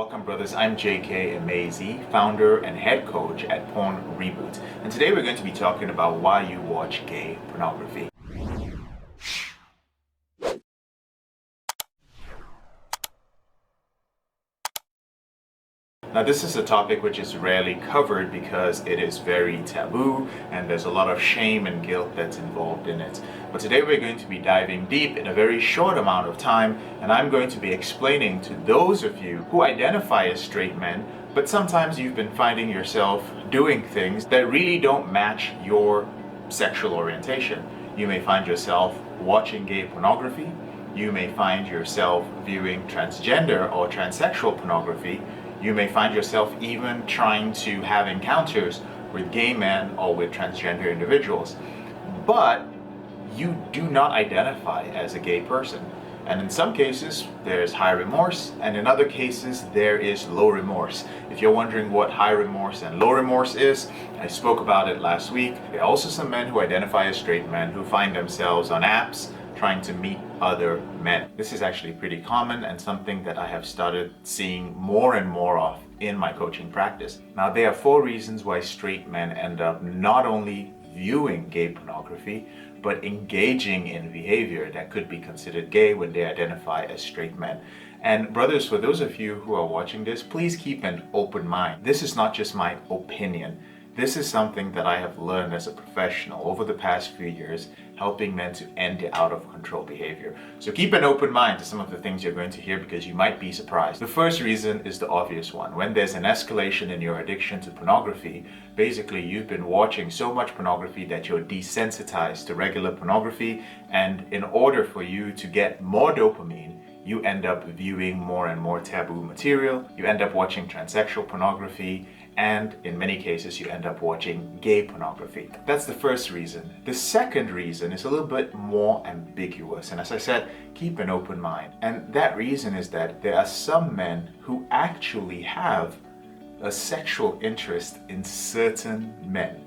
Welcome brothers, I'm JK Amazy, founder and head coach at Porn Reboot. And today we're going to be talking about why you watch gay pornography. Now this is a topic which is rarely covered because it is very taboo and there's a lot of shame and guilt that's involved in it. But today we're going to be diving deep in a very short amount of time, and I'm going to be explaining to those of you who identify as straight men, but sometimes you've been finding yourself doing things that really don't match your sexual orientation. You may find yourself watching gay pornography. You may find yourself viewing transgender or transsexual pornography. You may find yourself even trying to have encounters with gay men or with transgender individuals, but you do not identify as a gay person. And in some cases, there's high remorse, and in other cases, there is low remorse. If you're wondering what high remorse and low remorse is, I spoke about it last week. There are also some men who identify as straight men who find themselves on apps trying to meet other men. This is actually pretty common and something that I have started seeing more and more of in my coaching practice. Now, there are 4 reasons why straight men end up not only viewing gay pornography, but engaging in behavior that could be considered gay when they identify as straight men. And brothers, for those of you who are watching this, please keep an open mind. This is not just my opinion. This is something that I have learned as a professional over the past few years, helping men to end the out of control behavior. So keep an open mind to some of the things you're going to hear because you might be surprised. The first reason is the obvious one. When there's an escalation in your addiction to pornography, basically you've been watching so much pornography that you're desensitized to regular pornography, and in order for you to get more dopamine, you end up viewing more and more taboo material. You end up watching transsexual pornography, and in many cases you end up watching gay pornography. That's the first reason. The second reason is a little bit more ambiguous, and as I said, keep an open mind. And that reason is that there are some men who actually have a sexual interest in certain men.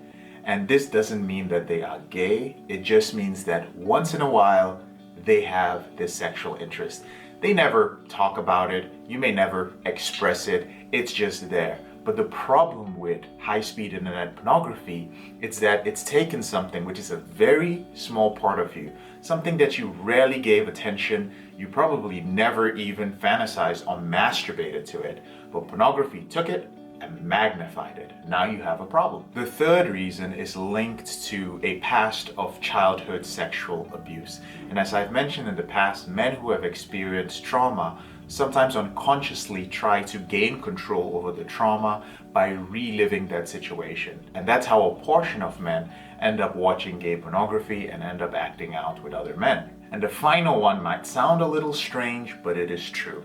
And this doesn't mean that they are gay, it just means that once in a while they have this sexual interest. They never talk about it, you may never express it, it's just there. But the problem with high-speed internet pornography is that it's taken something which is a very small part of you, something that you rarely gave attention, you probably never even fantasized or masturbated to it, but pornography took it and magnified it. Now you have a problem. The third reason is linked to a past of childhood sexual abuse. And as I've mentioned in the past, men who have experienced trauma sometimes unconsciously try to gain control over the trauma by reliving that situation. And that's how a portion of men end up watching gay pornography and end up acting out with other men. And the final one might sound a little strange, but it is true.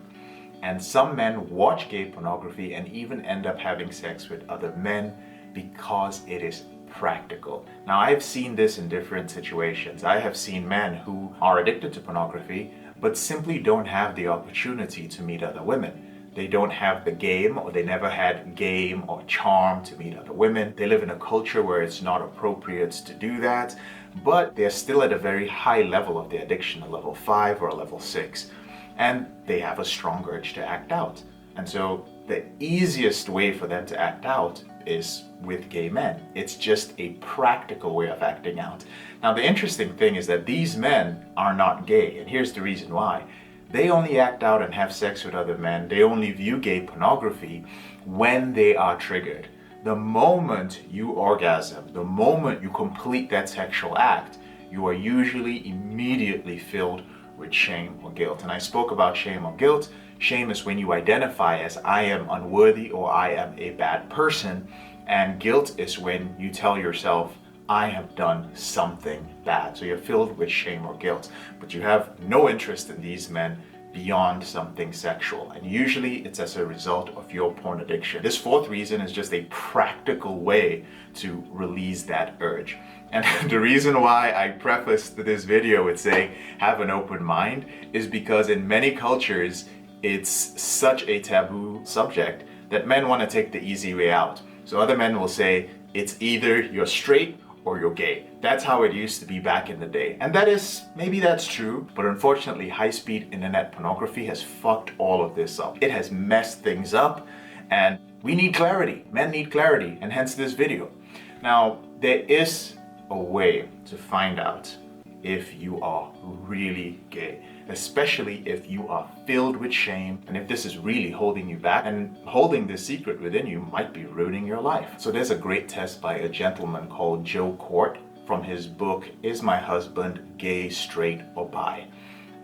And some men watch gay pornography and even end up having sex with other men because it is practical. Now, I've seen this in different situations. I have seen men who are addicted to pornography but simply don't have the opportunity to meet other women. They don't have the game, or they never had game or charm to meet other women. They live in a culture where it's not appropriate to do that, but they're still at a very high level of their addiction, a level 5 or a level 6. And they have a strong urge to act out. And so the easiest way for them to act out is with gay men. It's just a practical way of acting out. Now, the interesting thing is that these men are not gay, and here's the reason why. They only act out and have sex with other men. They only view gay pornography when they are triggered. The moment you orgasm, the moment you complete that sexual act, you are usually immediately filled with shame or guilt. And I spoke about shame or guilt. Shame is when you identify as I am unworthy or I am a bad person. And guilt is when you tell yourself, I have done something bad. So you're filled with shame or guilt, but you have no interest in these men beyond something sexual. And usually it's as a result of your porn addiction. This fourth reason is just a practical way to release that urge. And the reason why I prefaced this video with saying have an open mind is because in many cultures, it's such a taboo subject that men want to take the easy way out. So other men will say, it's either you're straight or you're gay. That's how it used to be back in the day. And maybe that's true, but unfortunately high-speed internet pornography has fucked all of this up. It has messed things up, and we need clarity. Men need clarity, and hence this video. Now, there is a way to find out if you are really gay, especially if you are filled with shame and if this is really holding you back, and holding this secret within you might be ruining your life. So there's a great test by a gentleman called Joe Court from his book, Is My Husband Gay, Straight, or Bi?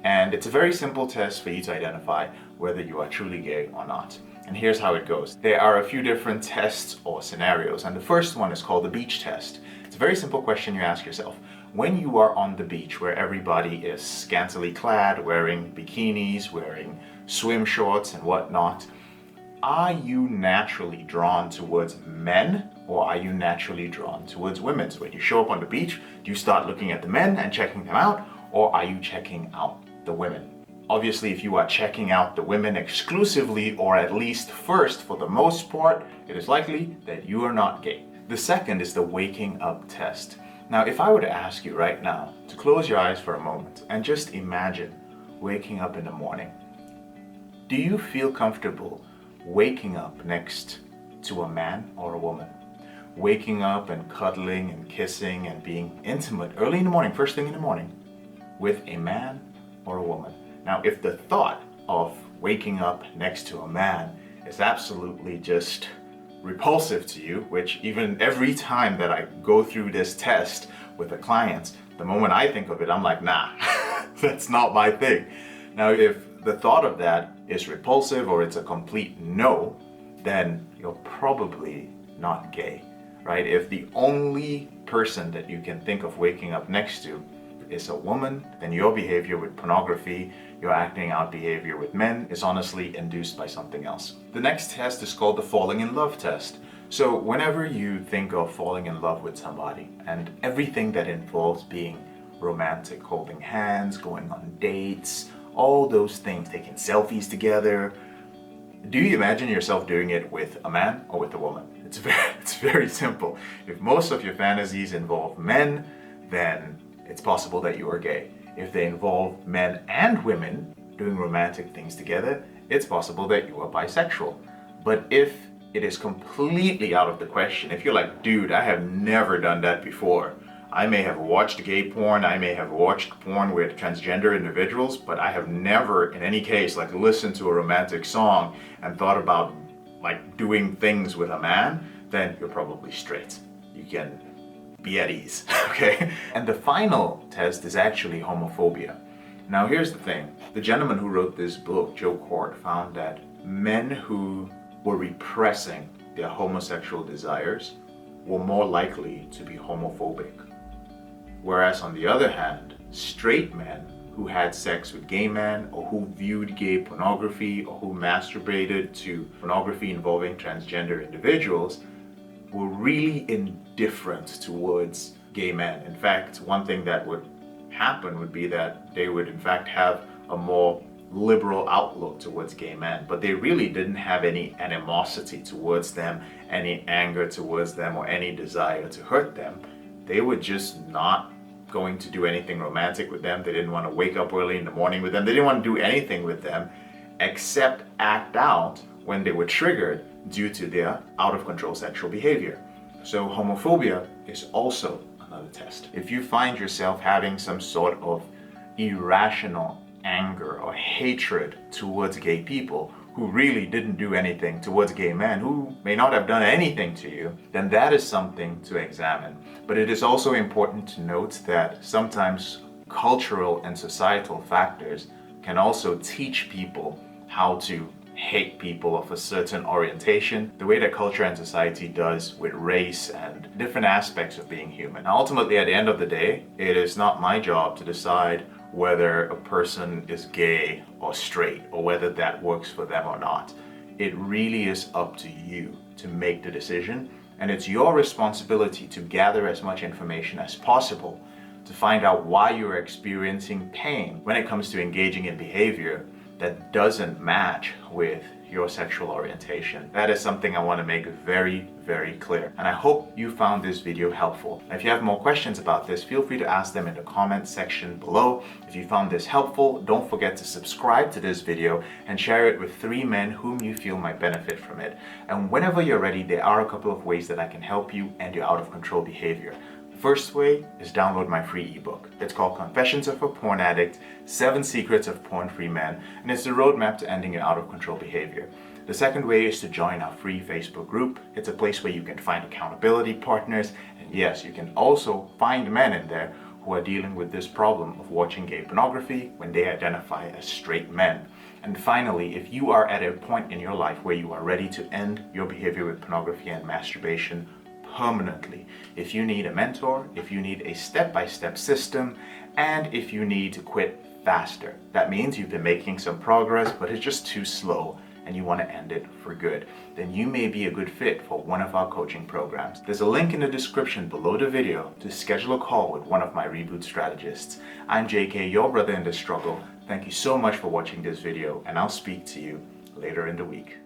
And it's a very simple test for you to identify whether you are truly gay or not. And here's how it goes. There are a few different tests or scenarios, and the first one is called the beach test. It's a very simple question you ask yourself. When you are on the beach where everybody is scantily clad, wearing bikinis, wearing swim shorts and whatnot, are you naturally drawn towards men, or are you naturally drawn towards women? So when you show up on the beach, do you start looking at the men and checking them out, or are you checking out the women? Obviously, if you are checking out the women exclusively, or at least first for the most part, it is likely that you are not gay. The second is the waking up test. Now, if I were to ask you right now to close your eyes for a moment and just imagine waking up in the morning, do you feel comfortable waking up next to a man or a woman? Waking up and cuddling and kissing and being intimate early in the morning, first thing in the morning, with a man or a woman? Now, if the thought of waking up next to a man is absolutely just repulsive to you, which even every time that I go through this test with the clients, the moment I think of it, I'm like, nah, that's not my thing. Now, if the thought of that is repulsive or it's a complete no, then you're probably not gay, right? If the only person that you can think of waking up next to is a woman, then your behavior with pornography, your acting out behavior with men is honestly induced by something else. The next test is called the falling in love test. So whenever you think of falling in love with somebody and everything that involves being romantic, holding hands, going on dates, all those things, taking selfies together, do you imagine yourself doing it with a man or with a woman? It's very simple. If most of your fantasies involve men, then it's possible that you are gay. If they involve men and women doing romantic things together, it's possible that you are bisexual. But if it is completely out of the question, if you're like, dude, I have never done that before. I may have watched gay porn, I may have watched porn with transgender individuals, but I have never in any case listened to a romantic song and thought about doing things with a man, then you're probably straight. You can be at ease, okay? And the final test is actually homophobia. Now here's the thing. The gentleman who wrote this book, Joe Court, found that men who were repressing their homosexual desires were more likely to be homophobic. Whereas on the other hand, straight men who had sex with gay men, or who viewed gay pornography, or who masturbated to pornography involving transgender individuals, were really indifferent towards gay men. In fact, one thing that would happen would be that they would in fact have a more liberal outlook towards gay men, but they really didn't have any animosity towards them, any anger towards them, or any desire to hurt them. They were just not going to do anything romantic with them. They didn't want to wake up early in the morning with them. They didn't want to do anything with them except act out when they were triggered due to their out-of-control sexual behavior. So homophobia is also another test. If you find yourself having some sort of irrational anger or hatred towards gay people who really didn't do anything towards gay men, who may not have done anything to you, then that is something to examine. But it is also important to note that sometimes cultural and societal factors can also teach people how to hate people of a certain orientation, the way that culture and society does with race and different aspects of being human. Now, ultimately, at the end of the day, it is not my job to decide whether a person is gay or straight, or whether that works for them or not. It really is up to you to make the decision, and it's your responsibility to gather as much information as possible to find out why you're experiencing pain when it comes to engaging in behavior that doesn't match with your sexual orientation. That is something I want to make very, very clear. And I hope you found this video helpful. If you have more questions about this, feel free to ask them in the comment section below. If you found this helpful, don't forget to subscribe to this video and share it with 3 men whom you feel might benefit from it. And whenever you're ready, there are a couple of ways that I can help you end your out of control behavior. First way is download my free ebook. It's called Confessions of a Porn Addict, 7 Secrets of Porn-Free Men, and it's the roadmap to ending your out of control behavior. The second way is to join our free Facebook group. It's a place where you can find accountability partners, and yes, you can also find men in there who are dealing with this problem of watching gay pornography when they identify as straight men. And finally, if you are at a point in your life where you are ready to end your behavior with pornography and masturbation permanently, if you need a mentor, if you need a step-by-step system, and if you need to quit faster, that means you've been making some progress but it's just too slow and you want to end it for good, then you may be a good fit for one of our coaching programs. There's a link in the description below the video to schedule a call with one of my Reboot strategists. I'm JK, your brother in the struggle. Thank you so much for watching this video, and I'll speak to you later in the week.